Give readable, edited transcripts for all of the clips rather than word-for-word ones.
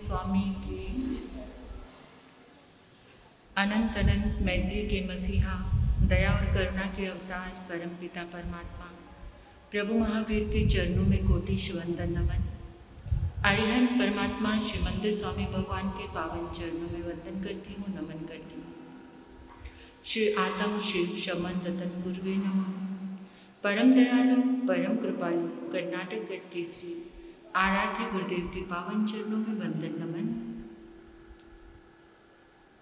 स्वामी की अनंत अनंत मैत्री के मसीहा, दया और करुणा के अवतार परम पिता परमात्मा प्रभु महावीर के चरणों में कोटिश वंदन नमन। अरिहंत परमात्मा श्रीमंदिर स्वामी भगवान के पावन चरणों में वंदन करती हूँ, नमन करती हूँ। श्री आतम शिव शमन रतन गुरुवे नमः। परम दयालु परम कृपालु कर्नाटक गज केसरी आराध्य गुरुदेव के पावन चरणों में वंदन नमन।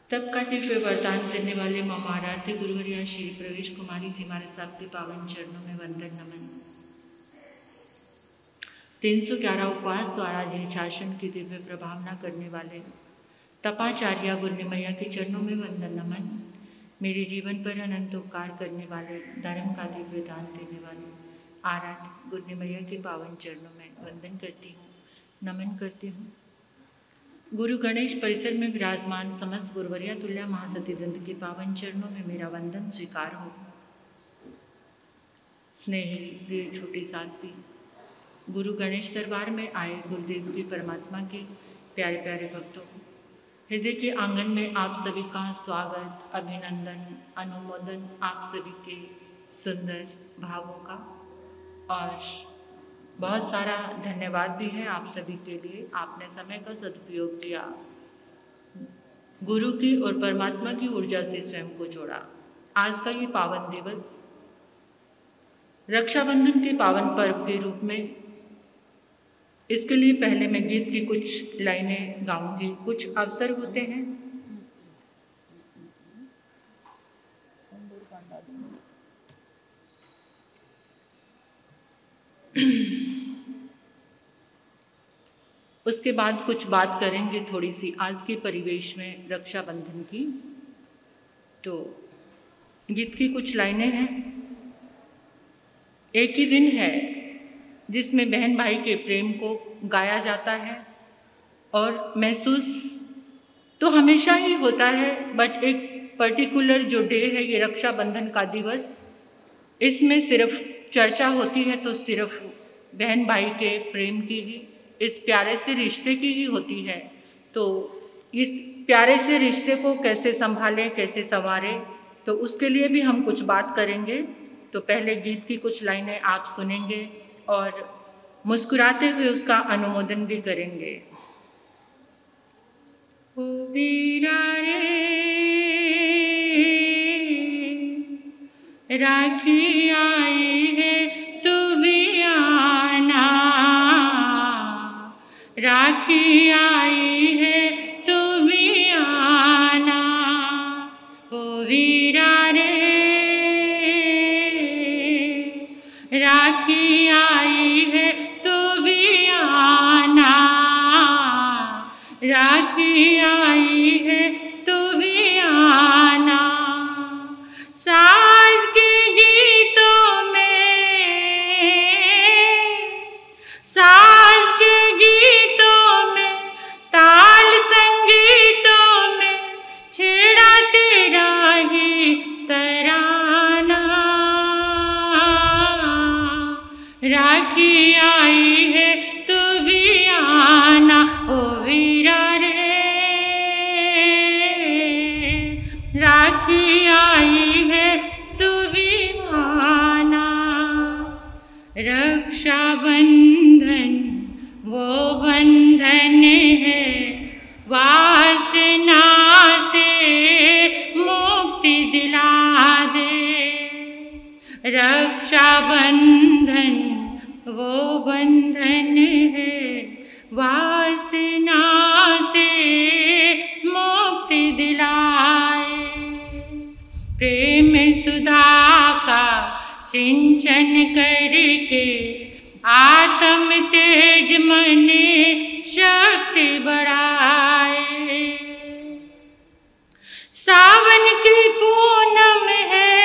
तब का दिव्य वरदान करने वाले मम आराध्य गुरुवर्या श्री प्रवेश कुमारी जी महाराज साहब के पावन चरणों में वंदन नमन। 311 उपवास द्वारा जिन शासन की दिव्य प्रभावना करने वाले तपाचार्य गुरुनिमैया के चरणों में वंदन नमन। मेरे जीवन पर अनंत उपकार करने वाले धर्म का दिव्य दान देने वाले आराध्य गुरुनिमैया के पावन चरणों में वंदन करती हूँ, नमन करती हूँ। गुरु गणेश परिसर में विराजमान समस्त गुरुवर्या तुल्य महासती दंत के पावन चरणों में मेरा वंदन स्वीकार हो। स्नेही प्रिय छोटी साध्वी, गुरु गणेश दरबार में आए गुरुदेव के परमात्मा के प्यारे प्यारे भक्तों, हृदय के आंगन में आप सभी का स्वागत, अभिनंदन, अनुमोदन, आप सभी के सुंदर भावों का और बहुत सारा धन्यवाद भी है आप सभी के लिए। आपने समय का सदुपयोग किया, गुरु की और परमात्मा की ऊर्जा से स्वयं को जोड़ा। आज का ये पावन दिवस रक्षाबंधन के पावन पर्व के रूप में, इसके लिए पहले मैं गीत की कुछ लाइनें गाऊंगी। कुछ अवसर होते हैं उसके बाद कुछ बात करेंगे थोड़ी सी आज के परिवेश में रक्षाबंधन की। तो गीत की कुछ लाइनें हैं। एक ही दिन है जिसमें बहन भाई के प्रेम को गाया जाता है और महसूस तो हमेशा ही होता है, बट एक पर्टिकुलर जो डे है ये रक्षाबंधन का दिवस, इसमें सिर्फ चर्चा होती है तो सिर्फ बहन भाई के प्रेम की ही, इस प्यारे से रिश्ते की ही होती है। तो इस प्यारे से रिश्ते को कैसे संभालें, कैसे संवारें, तो उसके लिए भी हम कुछ बात करेंगे। तो पहले गीत की कुछ लाइनें आप सुनेंगे और मुस्कुराते हुए उसका अनुमोदन भी करेंगे। ओ वीरा रे राखी आई है तू भी आना, राखी आई है तू भी आना। ओ वीरा रे राखी आई है तू भी आना, राखी आई है तू भी आना। साज के गीतों में, साज के गीतों में, ताल संगीतों में छेड़ा तेरा ही तराना। राखी आई है तू भी आना, ओ वीरा रे राखी आई है तू भी आना। रक्षाबंधन वो बंधन है वासना से मुक्ति दिला दे। रक्षाबंधन वो बंधन है वासना से मुक्ति दिलाए। प्रेम सुधा का सिंचन करके आत्म तेज मन शक्ति बढ़ाए। सावन की पूनम है,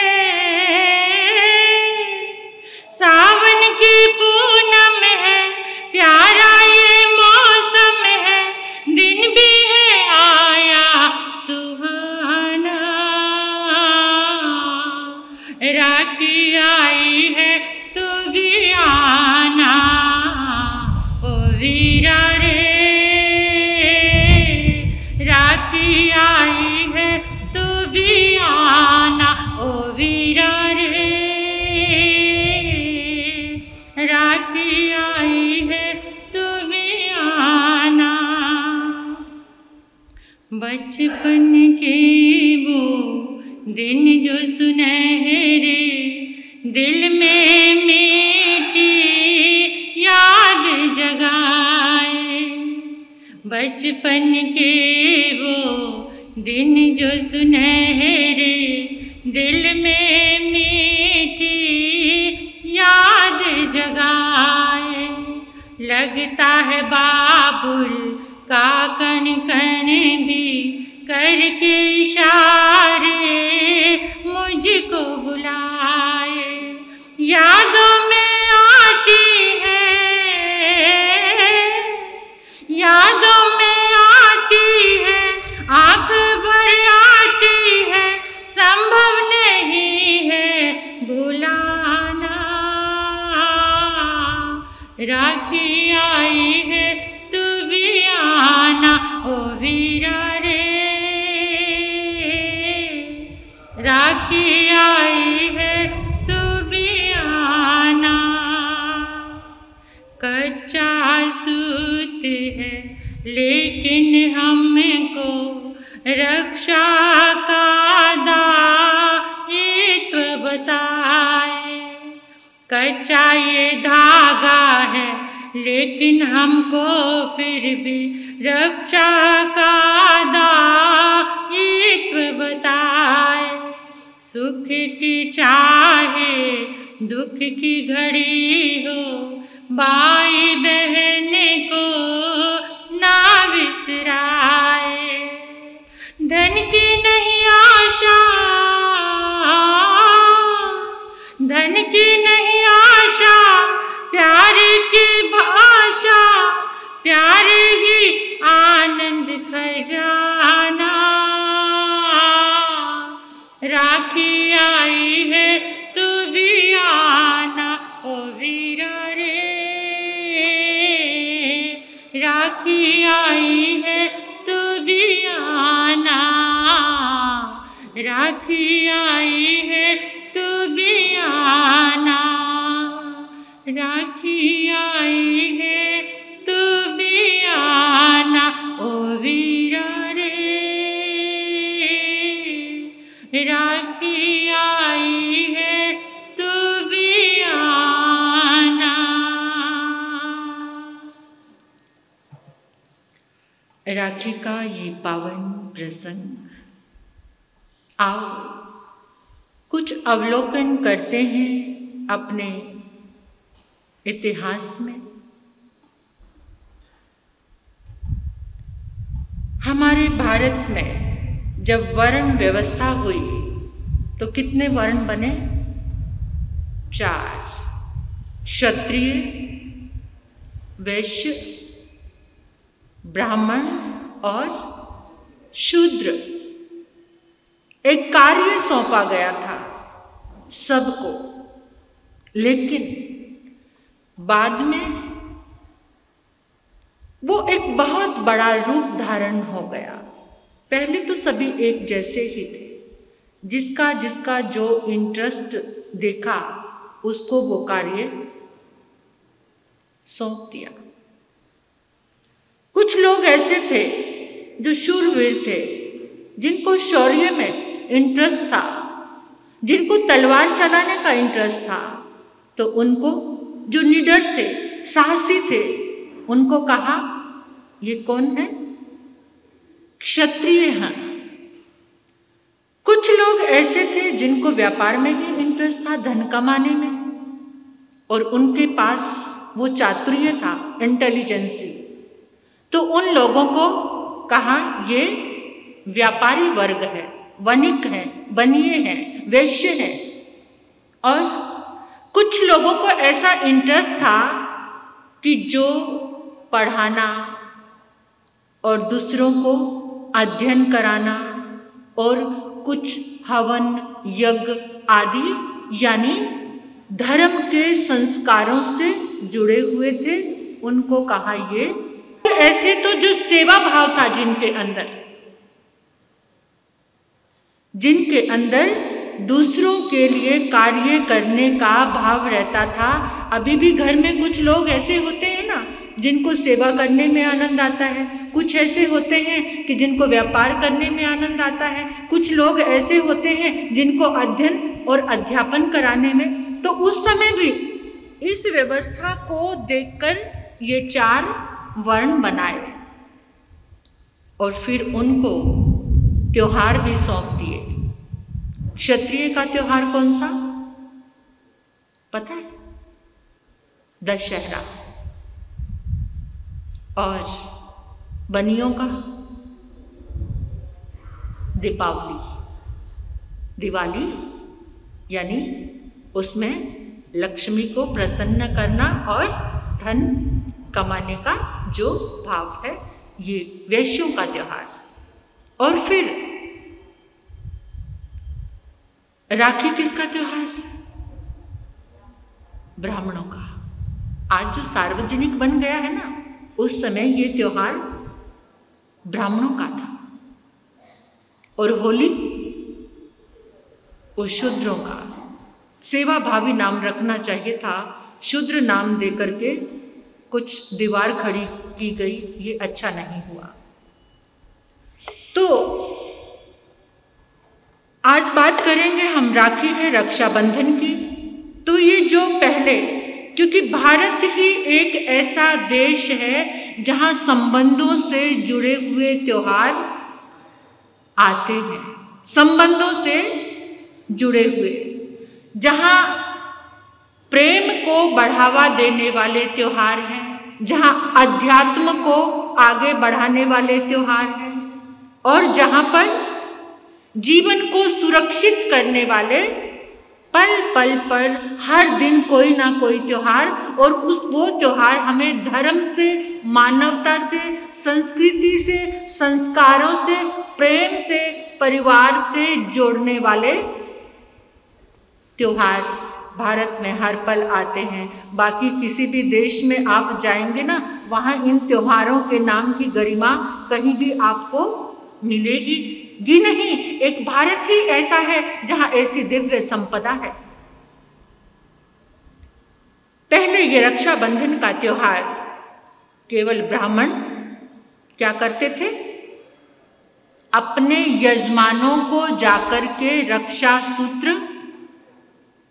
सावन की पूनम है, प्यारा ये मौसम है, दिन भी है आया सुहाना। राखी आई है तू भी आना, ओ वीरा रे बचपन के वो दिन जो सुनहरे दिल में मीठी याद जगाए। बचपन के वो दिन जो सुनहरे दिल में मीठी याद जगाए। लगता है बाबुल का कण कण भी करके इशारे मुझको बुलाए। यादों में आती है, यादों में आती है, आँख भर आती है, संभव नहीं है भुलाना। राखी आई है तू भी आना ओ वीरा रे। राखी आई है तू भी आना। कच्चा सूत है लेकिन हमको रक्षा का दायित्व बताए। कच्चा ये धागा है लेकिन हमको फिर भी रक्षा का दायित्व बताए। सुख की चाहे दुख की घड़ी हो, भाई बहन को ना बिसराए। धन की नहीं आशा, धन की नहीं आशा, प्यार की भाषा, प्यार ही आनंद खजाना। राखी आई है तू भी आना ओ वीरा रे। राखी आई है तू भी आना। राखी आई है तू भी आना। राखी आई है तू भी आना ओ वीरा रे। राखी आई है तू भी आना। राखी का ये पावन प्रसंग, आओ कुछ अवलोकन करते हैं अपने इतिहास में। हमारे भारत में जब वर्ण व्यवस्था हुई तो कितने वर्ण बने? 4, क्षत्रिय, वैश्य, ब्राह्मण और शूद्र। एक कार्य सौंपा गया था सबको, लेकिन बाद में वो एक बहुत बड़ा रूप धारण हो गया। पहले तो सभी एक जैसे ही थे, जिसका जिसका जो इंटरेस्ट देखा उसको वो कार्य सौंप दिया। कुछ लोग ऐसे थे जो शूरवीर थे, जिनको शौर्य में इंटरेस्ट था, जिनको तलवार चलाने का इंटरेस्ट था, तो उनको, जो निडर थे, साहसी थे, उनको कहा ये कौन है? क्षत्रिय हैं। कुछ लोग ऐसे थे जिनको व्यापार में ही इंटरेस्ट था, धन कमाने में, और उनके पास वो चातुर्य था, इंटेलिजेंसी, तो उन लोगों को कहा ये व्यापारी वर्ग है, वणिक हैं, बनिए हैं, वैश्य हैं। और कुछ लोगों को ऐसा इंटरेस्ट था कि जो पढ़ाना और दूसरों को अध्ययन कराना और कुछ हवन यज्ञ आदि यानी धर्म के संस्कारों से जुड़े हुए थे, उनको कहा ये। ऐसे तो जो सेवा भाव था जिनके अंदर दूसरों के लिए कार्य करने का भाव रहता था। अभी भी घर में कुछ लोग ऐसे होते हैं ना, जिनको सेवा करने में आनंद आता है, कुछ ऐसे होते हैं कि जिनको व्यापार करने में आनंद आता है, कुछ लोग ऐसे होते हैं जिनको अध्ययन और अध्यापन कराने में। तो उस समय भी इस व्यवस्था को देखकर ये 4 वर्ण बनाए और फिर उनको त्योहार भी सौंप दिए। क्षत्रिय का त्योहार कौन सा पता है? दशहरा। और बनियों का दीपावली, दिवाली, यानी उसमें लक्ष्मी को प्रसन्न करना और धन कमाने का जो भाव है, ये वैश्यों का त्योहार। और फिर राखी किसका त्योहार? ब्राह्मणों का। आज जो सार्वजनिक बन गया है ना, उस समय ये त्योहार ब्राह्मणों का था। और होली वो शूद्रों का। सेवा भावी नाम रखना चाहिए था, शूद्र नाम दे करके कुछ दीवार खड़ी की गई, ये अच्छा नहीं हुआ। तो आज बात करेंगे हम राखी है रक्षाबंधन की। तो ये जो पहले, क्योंकि भारत ही एक ऐसा देश है जहाँ संबंधों से जुड़े हुए त्योहार आते हैं, संबंधों से जुड़े हुए, जहाँ प्रेम को बढ़ावा देने वाले त्योहार हैं, जहाँ अध्यात्म को आगे बढ़ाने वाले त्योहार हैं, और जहाँ पर जीवन को सुरक्षित करने वाले पल पल पर हर दिन कोई ना कोई त्योहार, और वो त्योहार हमें धर्म से, मानवता से, संस्कृति से, संस्कारों से, प्रेम से, परिवार से जोड़ने वाले त्योहार भारत में हर पल आते हैं। बाकी किसी भी देश में आप जाएंगे ना, वहाँ इन त्योहारों के नाम की गरिमा कहीं भी आपको मिलेगी नहीं। एक भारत ही ऐसा है जहाँ ऐसी दिव्य संपदा है। पहले ये रक्षाबंधन का त्योहार केवल ब्राह्मण क्या करते थे? अपने यजमानों को जाकर के रक्षा सूत्र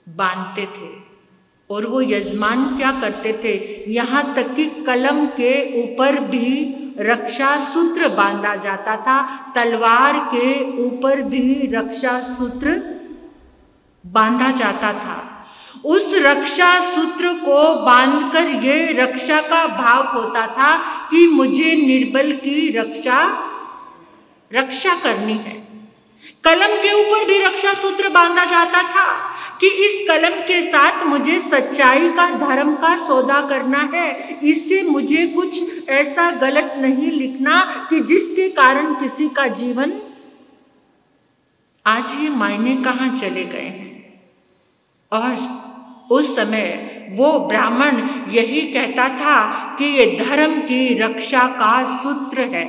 बांधते थे। और वो यजमान क्या करते थे? यहाँ तक कि कलम के ऊपर भी रक्षा सूत्र बांधा जाता था, तलवार के ऊपर भी रक्षा सूत्र बांधा जाता था। उस रक्षा सूत्र को बांधकर ये रक्षा का भाव होता था कि मुझे निर्बल की रक्षा करनी है। कलम के ऊपर भी रक्षा सूत्र बांधा जाता था कि इस कलम के साथ मुझे सच्चाई का, धर्म का सौदा करना है। इससे मुझे कुछ ऐसा गलत नहीं लिखना कि जिसके कारण किसी का जीवन, आज ये मायने कहाँ चले गए हैं। और उस समय वो ब्राह्मण यही कहता था कि ये धर्म की रक्षा का सूत्र है।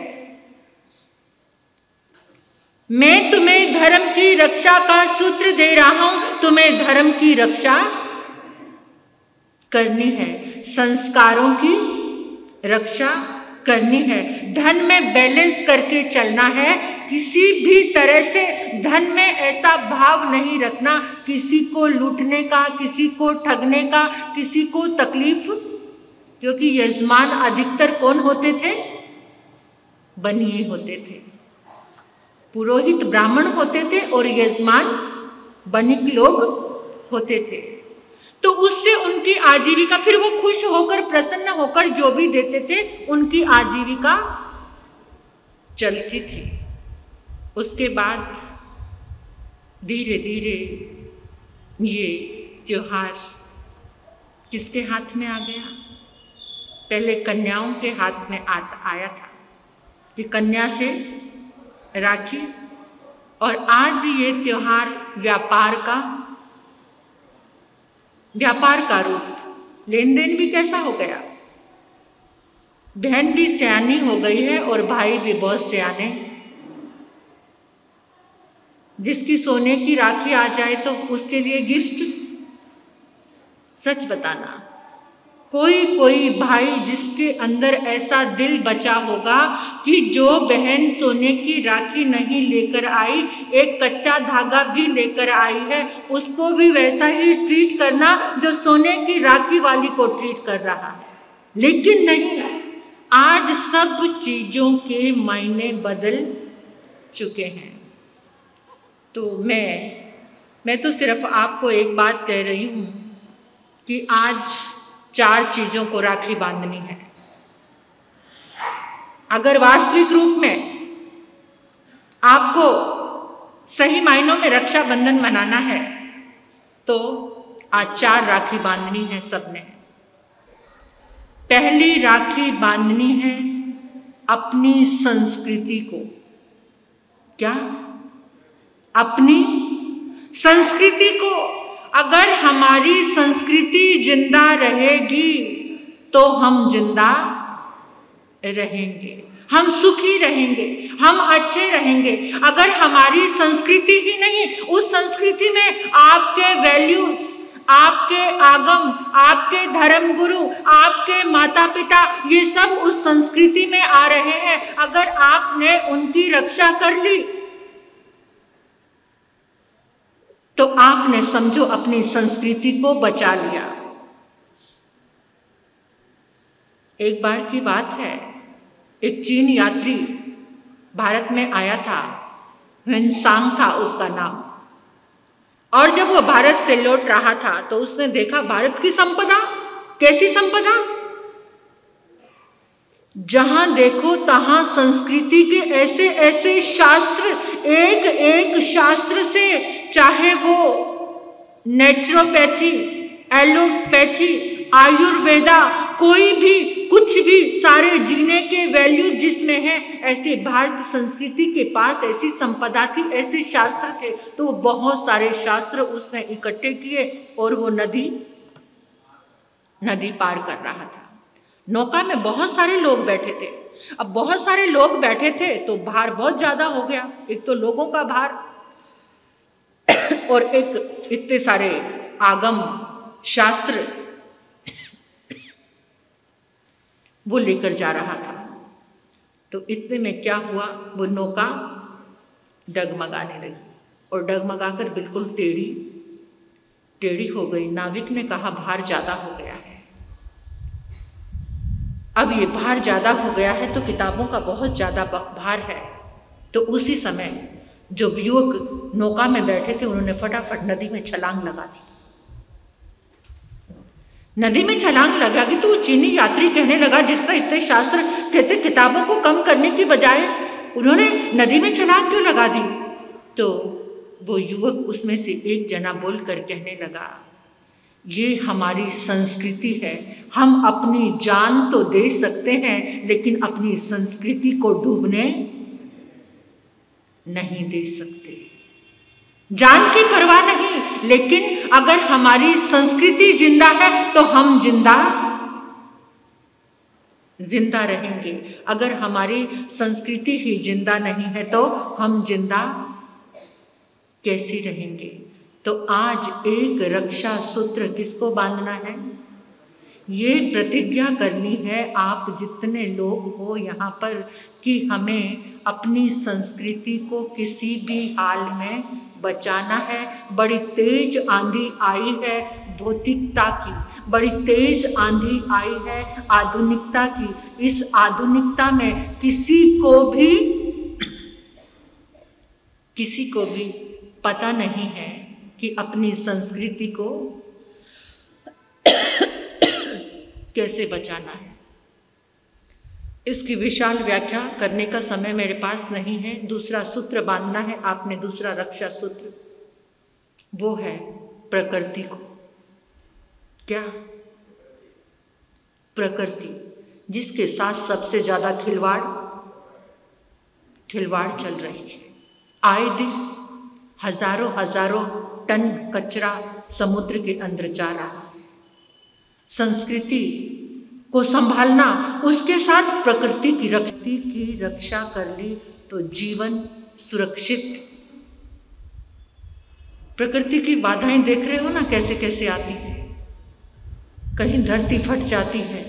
मैं तुम्हें धर्म की रक्षा का सूत्र दे रहा हूं, तुम्हें धर्म की रक्षा करनी है, संस्कारों की रक्षा करनी है, धन में बैलेंस करके चलना है। किसी भी तरह से धन में ऐसा भाव नहीं रखना किसी को लूटने का, किसी को ठगने का, किसी को तकलीफ। क्योंकि यजमान अधिकतर कौन होते थे? बनिए होते थे। पुरोहित ब्राह्मण होते थे और यजमान बनिक लोग होते थे। तो उससे उनकी आजीविका, फिर वो खुश होकर, प्रसन्न होकर जो भी देते थे, उनकी आजीविका चलती थी। उसके बाद धीरे धीरे ये त्योहार किसके हाथ में आ गया? पहले कन्याओं के हाथ में आया था कि कन्या से राखी, और आज ये त्योहार व्यापार का रूप, लेन देन भी कैसा हो गया। बहन भी सयानी हो गई है और भाई भी बहुत सयाने। जिसकी सोने की राखी आ जाए तो उसके लिए गिफ्ट, सच बताना, कोई कोई भाई जिसके अंदर ऐसा दिल बचा होगा कि जो बहन सोने की राखी नहीं लेकर आई, एक कच्चा धागा भी लेकर आई है, उसको भी वैसा ही ट्रीट करना जो सोने की राखी वाली को ट्रीट कर रहा है। लेकिन नहीं, आज सब चीज़ों के मायने बदल चुके हैं। तो मैं तो सिर्फ आपको एक बात कह रही हूँ कि आज 4 चीज़ों को राखी बांधनी है। अगर वास्तविक रूप में आपको सही मायनों में रक्षाबंधन मनाना है तो आज 4 राखी बांधनी है सबने। पहली राखी बांधनी है अपनी संस्कृति को। क्या? अपनी संस्कृति को। अगर हमारी संस्कृति जिंदा रहेगी तो हम जिंदा रहेंगे, हम सुखी रहेंगे, हम अच्छे रहेंगे। अगर हमारी संस्कृति ही नहीं, उस संस्कृति में आपके वैल्यूज, आपके आगम, आपके धर्मगुरु, आपके माता पिता, ये सब उस संस्कृति में आ रहे हैं, अगर आपने उनकी रक्षा कर ली तो आपने समझो अपनी संस्कृति को बचा लिया। एक बार की बात है, एक चीन यात्री भारत में आया था, ह्वेनसांग था उसका नाम। और जब वो भारत से लौट रहा था तो उसने देखा भारत की संपदा। कैसी संपदा? जहां देखो तहां संस्कृति के ऐसे ऐसे शास्त्र, एक एक शास्त्र से, चाहे वो नेचुरोपैथी, एलोपैथी, आयुर्वेदा, कोई भी कुछ भी, सारे जीने के वैल्यू जिसमें है, ऐसे भारत संस्कृति के पास ऐसी संपदा थी, ऐसे शास्त्र थे। तो वो बहुत सारे शास्त्र उसने इकट्ठे किए और वो नदी पार कर रहा था। नौका में बहुत सारे लोग बैठे थे। अब बहुत सारे लोग बैठे थे तो भार बहुत ज्यादा हो गया। एक तो लोगों का भार और एक इतने सारे आगम शास्त्र वो लेकर जा रहा था। तो इतने में क्या हुआ, वो नौका डगमगाने लगी और डगमगाकर बिल्कुल टेढ़ी हो गई। नाविक ने कहा भार ज्यादा हो गया है। अब ये भार ज्यादा हो गया है तो किताबों का बहुत ज्यादा भार है। तो उसी समय जो युवक नौका में बैठे थे उन्होंने फटाफट नदी में छलांग लगा दी। नदी में छलांग लगा दी तो वो चीनी यात्री कहने लगा, जिसने इतने शास्त्र कहते किताबों को कम करने की बजाय उन्होंने नदी में छलांग क्यों लगा दी? तो वो युवक उसमें से एक जना बोलकर कहने लगा, ये हमारी संस्कृति है, हम अपनी जान तो दे सकते हैं लेकिन अपनी संस्कृति को डूबने नहीं दे सकते। जान की परवाह नहीं, लेकिन अगर हमारी संस्कृति जिंदा है तो हम जिंदा रहेंगे। अगर हमारी संस्कृति ही जिंदा नहीं है तो हम जिंदा कैसे रहेंगे? तो आज एक रक्षा सूत्र किसको बांधना है? ये प्रतिज्ञा करनी है आप जितने लोग हो यहाँ पर कि हमें अपनी संस्कृति को किसी भी हाल में बचाना है। बड़ी तेज आंधी आई है भौतिकता की, बड़ी तेज आंधी आई है आधुनिकता की। इस आधुनिकता में किसी को भी पता नहीं है कि अपनी संस्कृति को कैसे बचाना है। इसकी विशाल व्याख्या करने का समय मेरे पास नहीं है। दूसरा सूत्र बांधना है आपने, दूसरा रक्षा सूत्र, वो है प्रकृति को। क्या? प्रकृति जिसके साथ सबसे ज्यादा खिलवाड़ चल रही है। आए दिन हजारों टन कचरा समुद्र के अंदर जा रहा है। संस्कृति को संभालना, उसके साथ प्रकृति की रक्षा कर ली तो जीवन सुरक्षित। प्रकृति की बाधाएं देख रहे हो ना कैसे कैसे आती हैं। कहीं धरती फट जाती है,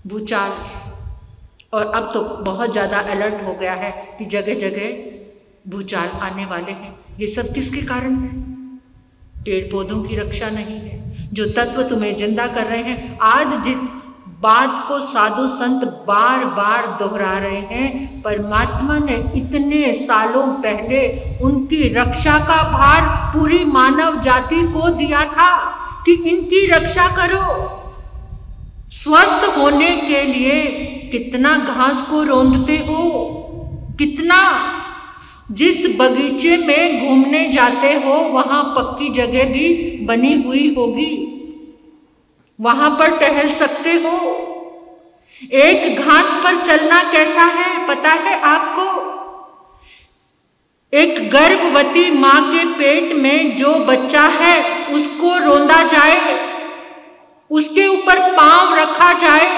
भूचाल, और अब तो बहुत ज़्यादा अलर्ट हो गया है कि जगह जगह भूचाल आने वाले हैं। ये सब किसके कारण है? पेड़ पौधों की रक्षा नहीं है, जो तत्व तुम्हें जिंदा कर रहे हैं। आज जिस बात को साधु संत बार बार दोहरा रहे हैं, परमात्मा ने इतने सालों पहले उनकी रक्षा का भार पूरी मानव जाति को दिया था कि इनकी रक्षा करो। स्वस्थ होने के लिए कितना घास को रौंदते हो, कितना। जिस बगीचे में घूमने जाते हो वहां पक्की जगह भी बनी हुई होगी, वहां पर टहल सकते हो। एक घास पर चलना कैसा है पता है आपको? एक गर्भवती मां के पेट में जो बच्चा है उसको रौंदा जाए, उसके ऊपर पांव रखा जाए,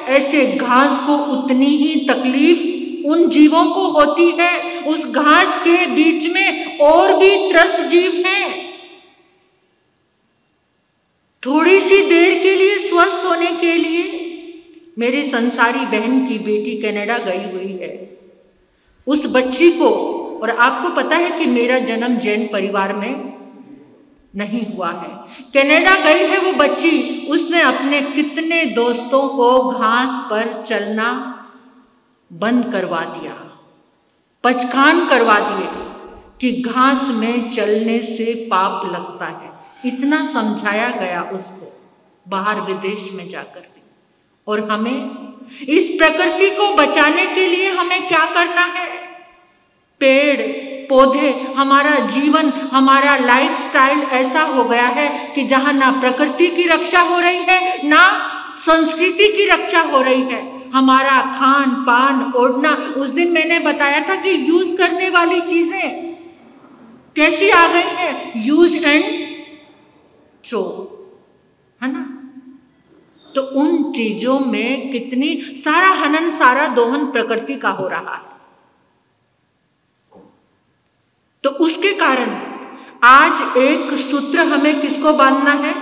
ऐसे घास को उतनी ही तकलीफ उन जीवों को होती है। उस घास के बीच में और भी त्रस्त जीव हैं। थोड़ी सी देर के लिए स्वस्थ होने के लिए मेरी संसारी बहन की बेटी कनाडा गई हुई है। उस बच्ची को, और आपको पता है कि मेरा जन्म जैन परिवार में नहीं हुआ है, कनाडा गई है वो बच्ची। उसने अपने कितने दोस्तों को घास पर चलना बंद करवा दिया, पचखान करवा दिए कि घास में चलने से पाप लगता है। इतना समझाया गया उसको बाहर विदेश में जाकर भी। और हमें इस प्रकृति को बचाने के लिए हमें क्या करना है? पेड़ पौधे, हमारा जीवन, हमारा लाइफस्टाइल ऐसा हो गया है कि जहां ना प्रकृति की रक्षा हो रही है ना संस्कृति की रक्षा हो रही है। हमारा खान पान ओढ़ना, उस दिन मैंने बताया था कि यूज करने वाली चीजें कैसी आ गई हैं, यूज एंड थ्रो, है ना? तो उन चीजों में कितनी सारा हनन, सारा दोहन प्रकृति का हो रहा है। तो उसके कारण आज एक सूत्र हमें किसको बांधना है?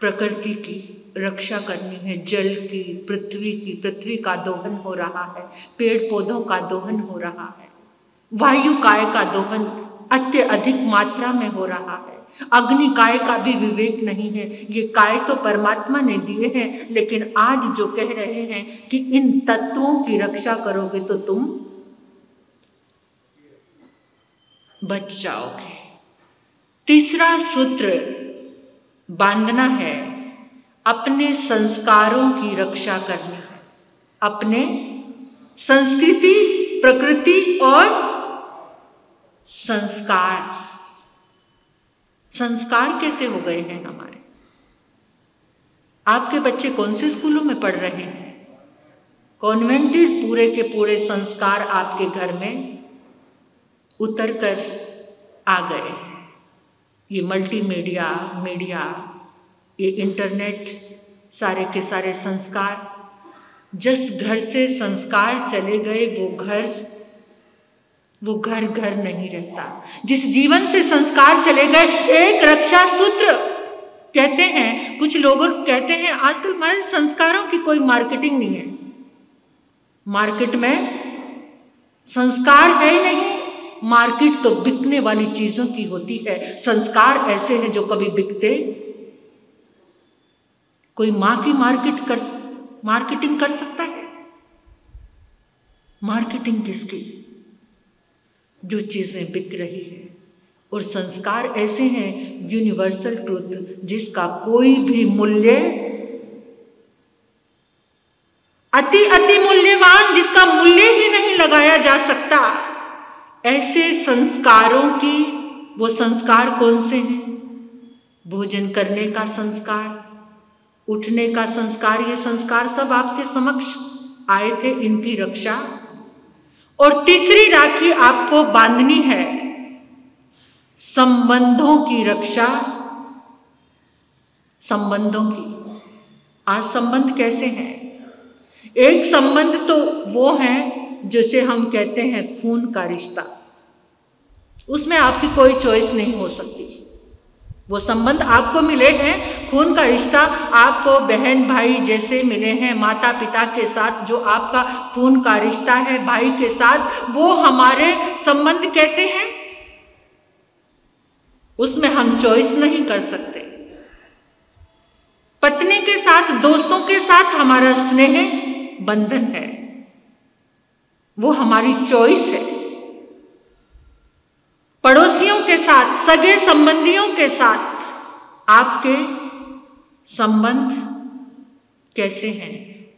प्रकृति की रक्षा करनी है, जल की, पृथ्वी का दोहन हो रहा है, पेड़ पौधों का दोहन हो रहा है, वायु काय का दोहन अत्यधिक मात्रा में हो रहा है, अग्नि काय का भी विवेक नहीं है। ये काय तो परमात्मा ने दिए हैं, लेकिन आज जो कह रहे हैं कि इन तत्वों की रक्षा करोगे तो तुम बच जाओगे। तीसरा सूत्र बांधना है, अपने संस्कारों की रक्षा करनी है। अपने संस्कृति, प्रकृति और संस्कार। संस्कार कैसे हो गए हैं हमारे? आपके बच्चे कौन से स्कूलों में पढ़ रहे हैं? कॉन्वेंटेड पूरे के पूरे संस्कार आपके घर में उतर कर आ गए हैं। ये मल्टीमीडिया, मीडिया, ये इंटरनेट, सारे के सारे संस्कार, जिस घर से संस्कार चले गए वो घर घर नहीं रहता। जिस जीवन से संस्कार चले गए, एक रक्षा सूत्र कहते हैं, कुछ लोग कहते हैं आजकल हमारे संस्कारों की कोई मार्केटिंग नहीं है। मार्केट में संस्कार है ही नहीं। मार्केट तो बिकने वाली चीजों की होती है। संस्कार ऐसे हैं जो कभी बिकते। कोई मां की मार्केटिंग कर सकता है? मार्केटिंग किसकी? जो चीजें बिक रही है। और संस्कार ऐसे हैं, यूनिवर्सल ट्रूथ, जिसका कोई भी मूल्य, अति मूल्यवान, जिसका मूल्य ही नहीं लगाया जा सकता, ऐसे संस्कारों की, वो संस्कार कौन से हैं? भोजन करने का संस्कार, उठने का संस्कार, ये संस्कार सब आपके समक्ष आए थे, इनकी रक्षा। और तीसरी राखी आपको बांधनी है, संबंधों की रक्षा। संबंधों की, आज संबंध कैसे हैं? एक संबंध तो वो है जिसे हम कहते हैं खून का रिश्ता। उसमें आपकी कोई चॉइस नहीं हो सकती। वो संबंध आपको मिले हैं, खून का रिश्ता आपको बहन भाई जैसे मिले हैं, माता पिता के साथ जो आपका खून का रिश्ता है भाई के साथ, वो हमारे संबंध कैसे हैं उसमें हम चॉइस नहीं कर सकते। पत्नी के साथ, दोस्तों के साथ हमारा स्नेह बंधन है, वो हमारी चॉइस है। पड़ोसियों के साथ, सगे संबंधियों के साथ आपके संबंध कैसे हैं?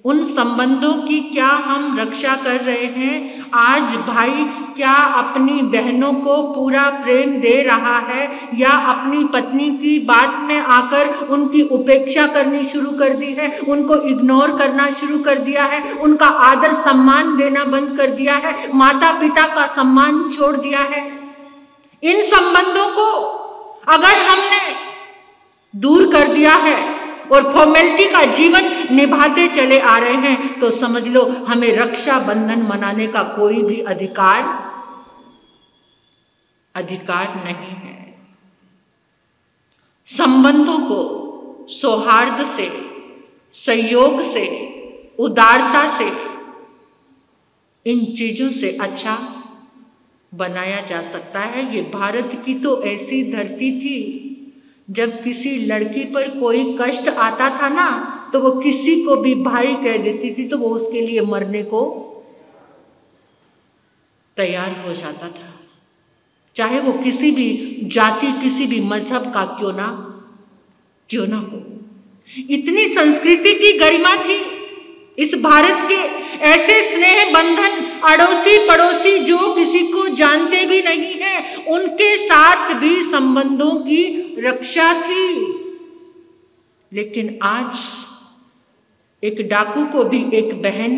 उन संबंधों की क्या हम रक्षा कर रहे हैं? आज भाई क्या अपनी बहनों को पूरा प्रेम दे रहा है या अपनी पत्नी की बात में आकर उनकी उपेक्षा करनी शुरू कर दी है, उनको इग्नोर करना शुरू कर दिया है, उनका आदर सम्मान देना बंद कर दिया है, माता पिता का सम्मान छोड़ दिया है? इन संबंधों को अगर हमने दूर कर दिया है और फॉर्मेलिटी का जीवन निभाते चले आ रहे हैं तो समझ लो हमें रक्षा बंधन मनाने का कोई भी अधिकार नहीं है। संबंधों को सौहार्द से, सहयोग से, उदारता से, इन चीजों से अच्छा बनाया जा सकता है। ये भारत की तो ऐसी धरती थी, जब किसी लड़की पर कोई कष्ट आता था ना तो वो किसी को भी भाई कह देती थी तो वो उसके लिए मरने को तैयार हो जाता था, चाहे वो किसी भी जाति, किसी भी मजहब का क्यों ना हो। इतनी संस्कृति की गरिमा थी इस भारत के, ऐसे स्नेह बंधन, अड़ोसी पड़ोसी जो किसी को जानते भी नहीं हैं उनके साथ भी संबंधों की रक्षा थी। लेकिन आज एक डाकू को भी एक बहन,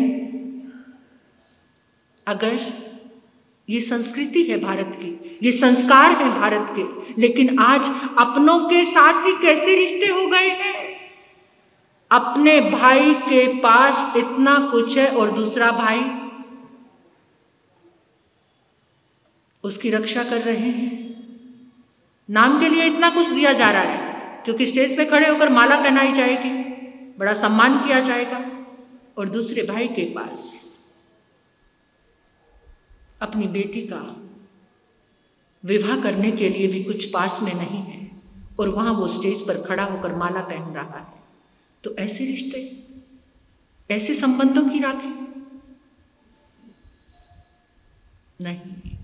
अगर ये संस्कृति है भारत की, ये संस्कार है भारत के, लेकिन आज अपनों के साथ ही कैसे रिश्ते हो गए हैं। अपने भाई के पास इतना कुछ है और दूसरा भाई उसकी रक्षा कर रहे हैं। नाम के लिए इतना कुछ दिया जा रहा है क्योंकि स्टेज पे खड़े होकर माला पहनाई जाएगी, बड़ा सम्मान किया जाएगा, और दूसरे भाई के पास अपनी बेटी का विवाह करने के लिए भी कुछ पास में नहीं है और वहां वो स्टेज पर खड़ा होकर माला पहन रहा है। तो ऐसे रिश्ते, ऐसे संबंधों की राखी नहीं।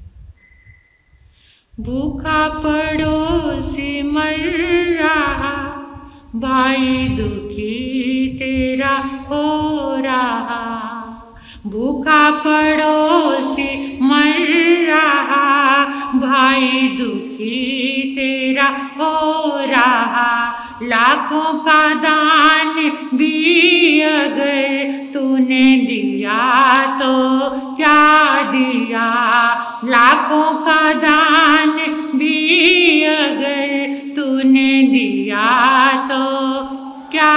भूखा पड़ोसी मर रहा, भाई दुखी तेरा हो रहा। भूखा पड़ोसी मर रहा, भाई दुखी तेरा हो रहा। लाखों का दान भी अगर तूने दिया तो क्या दिया। लाखों का दान भी अगर तूने दिया तो क्या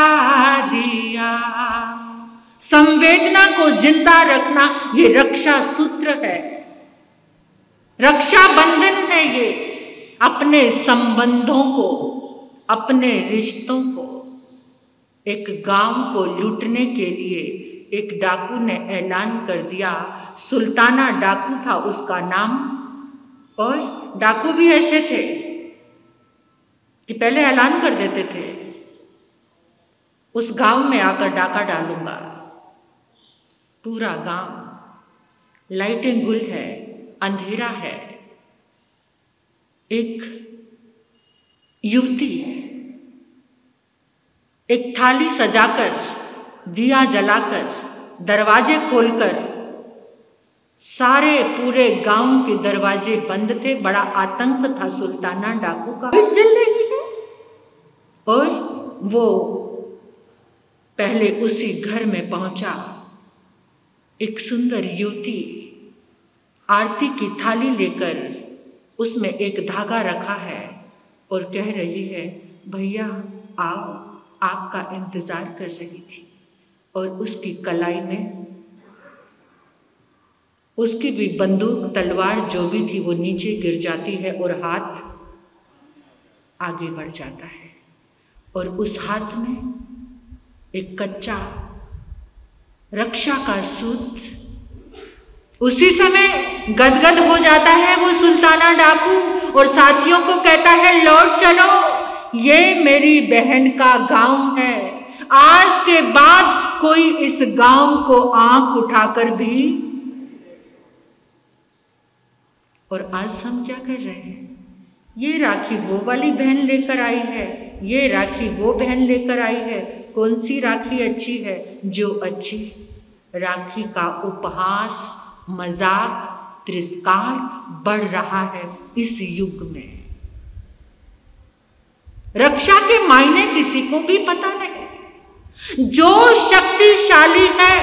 दिया। संवेदना को जिंदा रखना ये रक्षा सूत्र है, रक्षा बंधन है। ये अपने संबंधों को, अपने रिश्तों को, एक गांव को लूटने के लिए एक डाकू ने ऐलान कर दिया। सुल्ताना डाकू था उसका नाम, और डाकू भी ऐसे थे कि पहले ऐलान कर देते थे उस गांव में आकर डाका डालूंगा। पूरा गांव लाइटें गुल है, अंधेरा है। एक युवती एक थाली सजाकर, दिया जलाकर, दरवाजे खोलकर, सारे पूरे गांव के दरवाजे बंद थे। बड़ा आतंक था सुल्ताना डाकू का। जल रही है और वो पहले उसी घर में पहुंचा। एक सुंदर युवती आरती की थाली लेकर, उसमें एक धागा रखा है और कह रही है, भैया आओ, आपका इंतजार कर रही थी। और उसकी कलाई में उसकी भी बंदूक, तलवार जो भी थी वो नीचे गिर जाती है और हाथ आगे बढ़ जाता है और उस हाथ में एक कच्चा रक्षा का सूत। उसी समय गदगद हो जाता है वो सुल्ताना डाकू और साथियों को कहता है लौट चलो, ये मेरी बहन का गांव है, आज के बाद कोई इस गांव को आंख उठाकर भी। और आज हम क्या कर रहे हैं? ये राखी वो वाली बहन लेकर आई है, ये राखी वो बहन लेकर आई है। कौन सी राखी अच्छी है? जो अच्छी राखी का उपहास, मजाक, तिरस्कार बढ़ रहा है इस युग में। रक्षा के मायने किसी को भी पता नहीं। जो शक्तिशाली है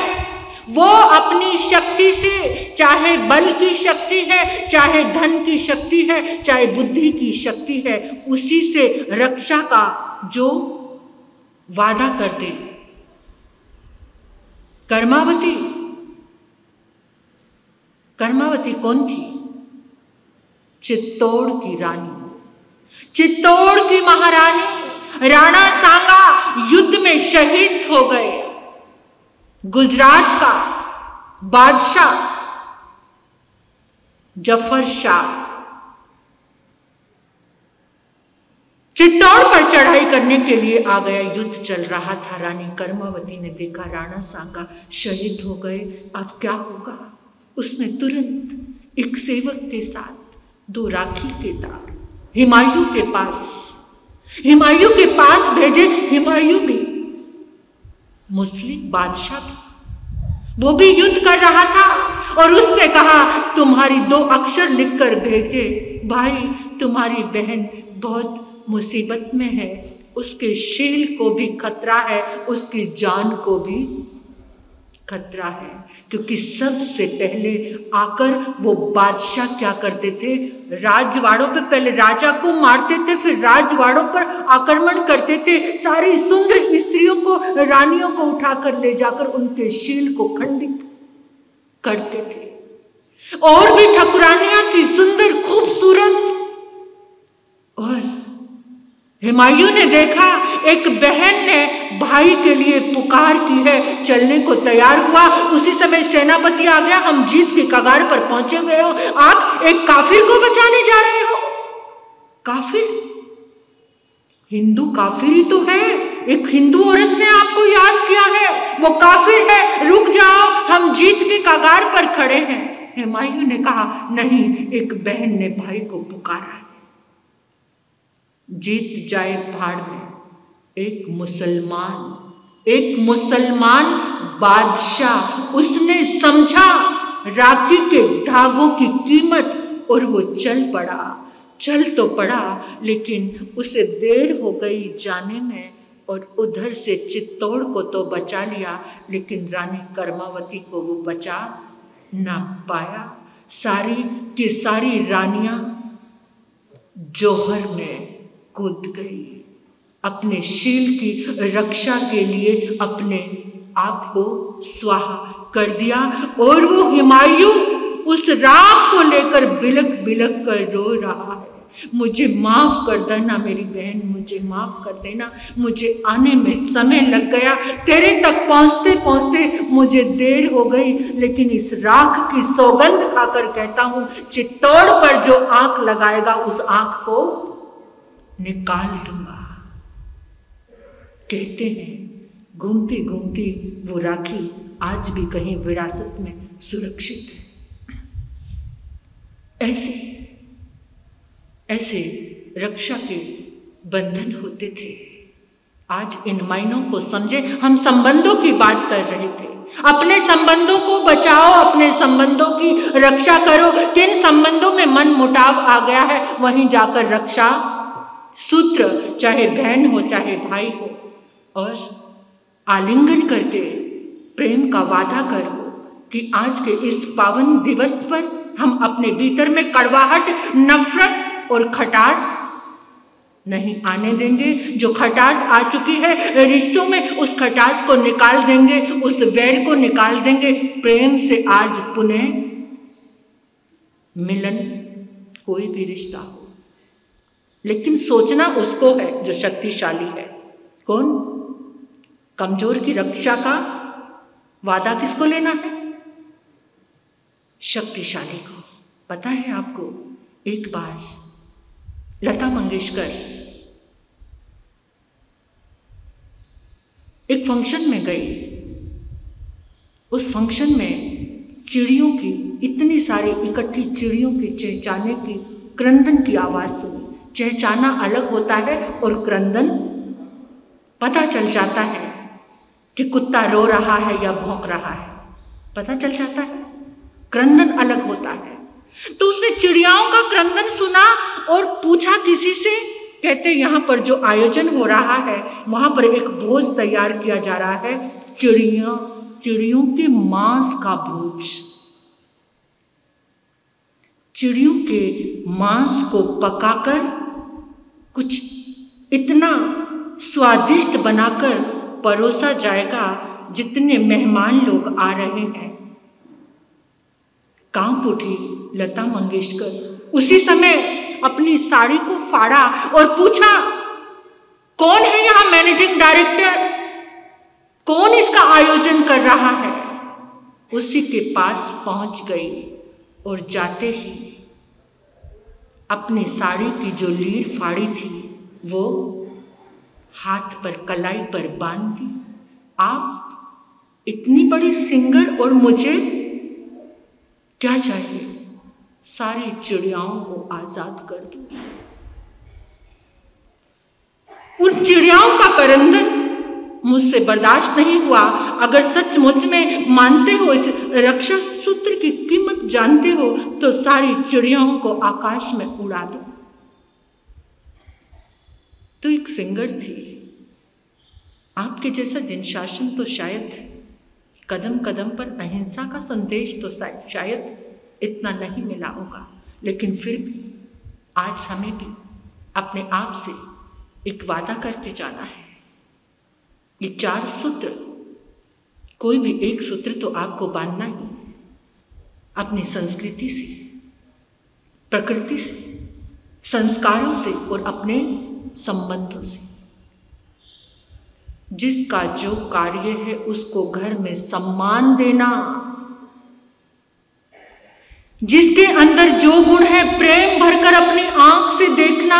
वो अपनी शक्ति से, चाहे बल की शक्ति है, चाहे धन की शक्ति है, चाहे बुद्धि की शक्ति है, उसी से रक्षा का जो वादा करते। कर्मावती कौन थी? चित्तौड़ की रानी, चित्तौड़ की महारानी राणा सांगा युद्ध में शहीद हो गए। गुजरात का बादशाह जफर शाह चित्तौड़ पर चढ़ाई करने के लिए आ गया। युद्ध चल रहा था। रानी कर्मावती ने देखा राणा सांगा शहीद हो गए, अब क्या होगा? उसने तुरंत एक सेवक के साथ 2 राखी के तार हुमायूं के पास भेजे। हुमायूं भी मुस्लिम बादशाह था, वो भी युद्ध कर रहा था और उसने कहा तुम्हारी 2 अक्षर लिखकर भेजे, भाई तुम्हारी बहन बहुत मुसीबत में है, उसके शील को भी खतरा है, उसकी जान को भी खतरा है। क्योंकि सबसे पहले आकर वो बादशाह क्या करते थे? राजवाड़ों पे पहले राजा को मारते थे, फिर राजवाड़ों पर आक्रमण करते थे। सारी सुंदर स्त्रियों को, रानियों को उठाकर ले जाकर उनके शील को खंडित करते थे। और भी ठाकुरानियां थी, सुंदर, खूबसूरत। और हुमायूं ने देखा एक बहन ने भाई के लिए पुकार की है, चलने को तैयार हुआ। उसी समय सेनापति आ गया, हम जीत के कगार पर पहुंचे हुए हो, आप एक काफिर को बचाने जा रहे हो। काफिर? हिंदू काफिर ही तो है, एक हिंदू औरत ने आपको याद किया है, वो काफिर है, रुक जाओ, हम जीत के कगार पर खड़े हैं। हुमायूं ने कहा नहीं, एक बहन ने भाई को पुकारा है। जीत जाए भाड़ में। एक मुसलमान बादशाह, उसने समझा राखी के धागों की कीमत और वो चल तो पड़ा, लेकिन उसे देर हो गई जाने में और उधर से चित्तौड़ को तो बचा लिया, लेकिन रानी कर्मावती को वो बचा ना पाया। सारी की सारी रानियां जोहर में कूद गई, अपने शील की रक्षा के लिए अपने आप को स्वाहा कर दिया। और वो हुमायूं उस राख को लेकर बिलक बिलक कर रो रहा है, मुझे माफ कर देना मेरी बहन, मुझे माफ कर देना, मुझे आने में समय लग गया, तेरे तक पहुंचते पहुंचते मुझे देर हो गई, लेकिन इस राख की सौगंध खाकर कहता हूं, चित्तौड़ पर जो आंख लगाएगा उस आंख को निकाल दूंगा। कहते हैं घूमती घूमती वो राखी आज भी कहीं विरासत में सुरक्षित है। ऐसे रक्षा के बंधन होते थे। आज इन मायनों को समझे। हम संबंधों की बात कर रहे थे, अपने संबंधों को बचाओ, अपने संबंधों की रक्षा करो। किन संबंधों में मन मुटाव आ गया है, वहीं जाकर रक्षा सूत्र, चाहे बहन हो चाहे भाई हो, और आलिंगन करके प्रेम का वादा करो कि आज के इस पावन दिवस पर हम अपने भीतर में कड़वाहट, नफरत और खटास नहीं आने देंगे। जो खटास आ चुकी है रिश्तों में, उस खटास को निकाल देंगे, उस वैर को निकाल देंगे। प्रेम से आज पुनः मिलन, कोई भी रिश्ता हो, लेकिन सोचना उसको है जो शक्तिशाली है। कौन? कमजोर की रक्षा का वादा किसको लेना है? शक्तिशाली को। पता है आपको, एक बार लता मंगेशकर एक फंक्शन में गई। उस फंक्शन में चिड़ियों की, इतनी सारी इकट्ठी चिड़ियों की चहचहाने की, क्रंदन की आवाज सुनी। चहचहाना अलग होता है और क्रंदन पता चल जाता है कि कुत्ता रो रहा है या भौंक रहा है, पता चल जाता है। क्रंदन अलग होता है। तो उसने चिड़ियाओं का क्रंदन सुना और पूछा किसी से। कहते यहाँ पर जो आयोजन हो रहा है वहां पर एक भोज तैयार किया जा रहा है, चिड़ियों के मांस का भोज। चिड़ियों के मांस को पकाकर कुछ इतना स्वादिष्ट बनाकर परोसा जाएगा, जितने मेहमान लोग आ रहे हैं। कांप उठी लता मंगेशकर। उसी समय अपनी साड़ी को फाड़ा और पूछा, कौन है यहां मैनेजिंग डायरेक्टर? कौन इसका आयोजन कर रहा है? उसी के पास पहुंच गई और जाते ही अपनी साड़ी की जो लीर फाड़ी थी वो हाथ पर, कलाई पर बांध दी। आप इतनी बड़ी सिंगर और मुझे क्या चाहिए? सारी चिड़ियाओं को आजाद कर दो। उन चिड़ियाओं का करंदन मुझसे बर्दाश्त नहीं हुआ। अगर सचमुच में मानते हो, इस रक्षा सूत्र की कीमत जानते हो, तो सारी चिड़ियाओं को आकाश में उड़ा दो। तो एक सिंगर थी। आपके जैसा जिन शासन तो शायद कदम कदम पर अहिंसा का संदेश तो शायद इतना नहीं मिला होगा, लेकिन फिर भी आज हमें भी अपने आप से एक वादा करके जाना है। ये 4 सूत्र, कोई भी एक सूत्र तो आपको बांधना ही, अपनी संस्कृति से, प्रकृति से, संस्कारों से और अपने संबंधों से। जिसका जो कार्य है उसको घर में सम्मान देना, जिसके अंदर जो गुण है प्रेम भरकर अपनी आंख से देखना।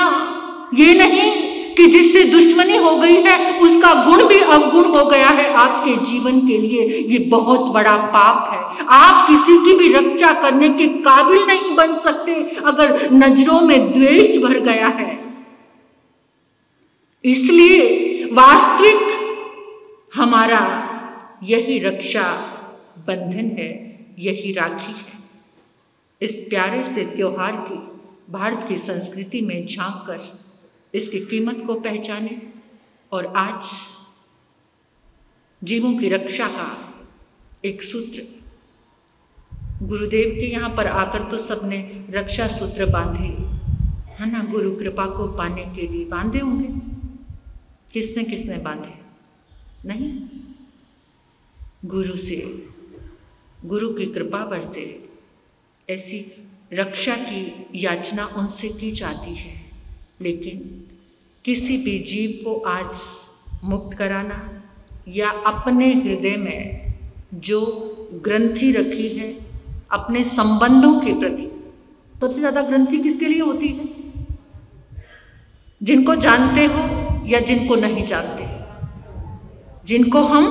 ये नहीं कि जिससे दुश्मनी हो गई है उसका गुण भी अवगुण हो गया है आपके जीवन के लिए। ये बहुत बड़ा पाप है। आप किसी की भी रक्षा करने के काबिल नहीं बन सकते अगर नजरों में द्वेष भर गया है। इसलिए वास्तविक हमारा यही रक्षा बंधन है, यही राखी है। इस प्यारे से त्योहार की भारत की संस्कृति में झांक कर इसकी कीमत को पहचाने और आज जीवों की रक्षा का एक सूत्र, गुरुदेव के यहाँ पर आकर तो सबने रक्षा सूत्र बांधे, है ना, गुरु कृपा को पाने के लिए बांधे होंगे। किसने किसने बांधे? नहीं, गुरु से, गुरु की कृपा पर से ऐसी रक्षा की याचना उनसे की जाती है। लेकिन किसी भी जीव को आज मुक्त कराना या अपने हृदय में जो ग्रंथि रखी है अपने संबंधों के प्रति, सबसे ज़्यादा ग्रंथि किसके लिए होती है? जिनको जानते हो या जिनको नहीं जानते, जिनको हम,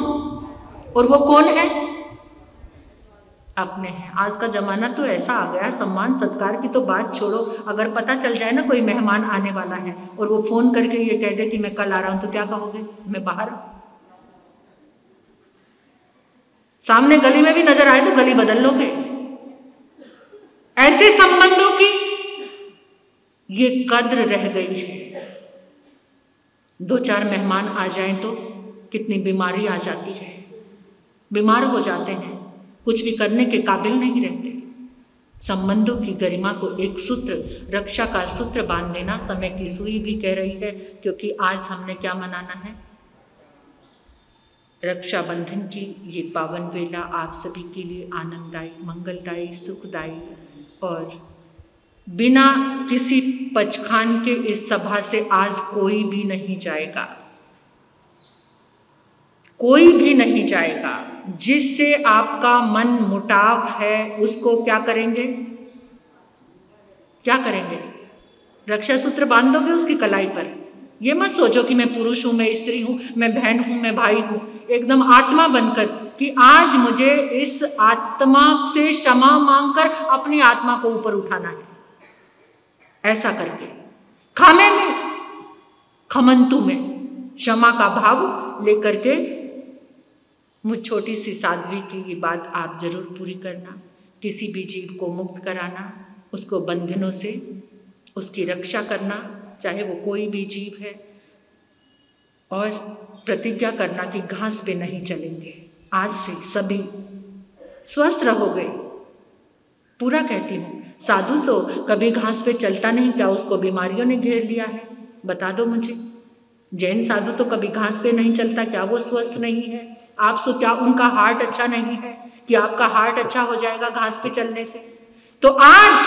और वो कौन है? अपने हैं। आज का जमाना तो ऐसा आ गया, सम्मान सत्कार की तो बात छोड़ो, अगर पता चल जाए ना कोई मेहमान आने वाला है और वो फोन करके ये कह दे कि मैं कल आ रहा हूं, तो क्या कहोगे? मैं बाहर हूं। सामने गली में भी नजर आए तो गली बदल लोगे। ऐसे संबंधों की ये कद्र रह गई है। 2-4 मेहमान आ जाएं तो कितनी बीमारी आ जाती है, बीमार हो जाते हैं, कुछ भी करने के काबिल नहीं रहते। संबंधों की गरिमा को एक सूत्र, रक्षा का सूत्र बांध लेना समय की सुई भी कह रही है, क्योंकि आज हमने क्या मनाना है? रक्षाबंधन की ये पावन वेला आप सभी के लिए आनंददायी, मंगलदायी, सुखदायी और बिना किसी पचखान के इस सभा से आज कोई भी नहीं जाएगा, कोई भी नहीं जाएगा। जिससे आपका मन मुटाव है उसको क्या करेंगे, क्या करेंगे? रक्षा सूत्र बांध दोगे उसकी कलाई पर। ये मत सोचो कि मैं पुरुष हूं, मैं स्त्री हूं, मैं बहन हूं, मैं भाई हूं। एकदम आत्मा बनकर कि आज मुझे इस आत्मा से क्षमा मांगकर अपनी आत्मा को ऊपर उठाना है। ऐसा करके खामे में खमंतु में क्षमा का भाव लेकर के मुझ छोटी सी साध्वी की ये बात आप जरूर पूरी करना। किसी भी जीव को मुक्त कराना, उसको बंधनों से उसकी रक्षा करना, चाहे वो कोई भी जीव है। और प्रतिज्ञा करना कि घास पे नहीं चलेंगे। आज से सभी स्वस्थ रहोगे। पूरा कहती हूँ, साधु तो कभी घास पे चलता नहीं, क्या उसको बीमारियों ने घेर लिया है? बता दो मुझे। जैन साधु तो कभी घास पे नहीं चलता, क्या वो स्वस्थ नहीं है? आप सो क्या उनका हार्ट अच्छा नहीं है कि आपका हार्ट अच्छा हो जाएगा घास पे चलने से? तो आज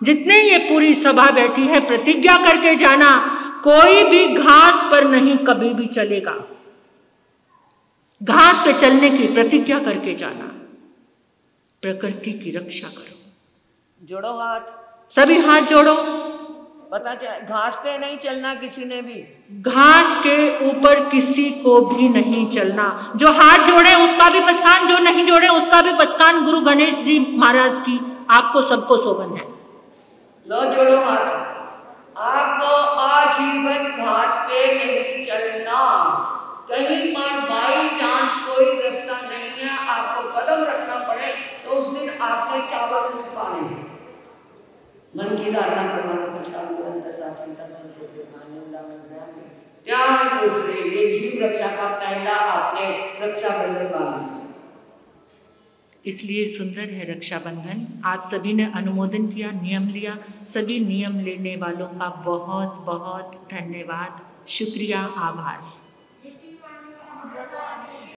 जितने ये पूरी सभा बैठी है, प्रतिज्ञा करके जाना, कोई भी घास पर नहीं कभी भी चलेगा। घास पे चलने की प्रतिज्ञा करके जाना। प्रकृति की रक्षा करो। जोड़ो हाथ, सभी हाथ जोड़ो। पता चला घास पे नहीं चलना किसी ने भी, घास के ऊपर किसी को भी नहीं चलना। जो हाथ जोड़े उसका भी पचकान, जो नहीं जोड़े उसका भी पचकान। गुरु गणेश जी महाराज की आपको सबको सोगन है। लो जोड़ो हाथ। आपको आजीवन घास पे नहीं चलना। कहीं पर बाई चांस कोई रास्ता नहीं है, आपको कदम रखना पड़े तो उस दिन आपने चावल नहीं खाने। मन की धारणा प्रमाण दूसरे ये जीव रक्षा का पहला आपने रक्षा बंधन बांधा। इसलिए सुंदर है रक्षाबंधन। आप सभी ने अनुमोदन किया, नियम लिया। सभी नियम लेने वालों का बहुत बहुत धन्यवाद, शुक्रिया, आभार।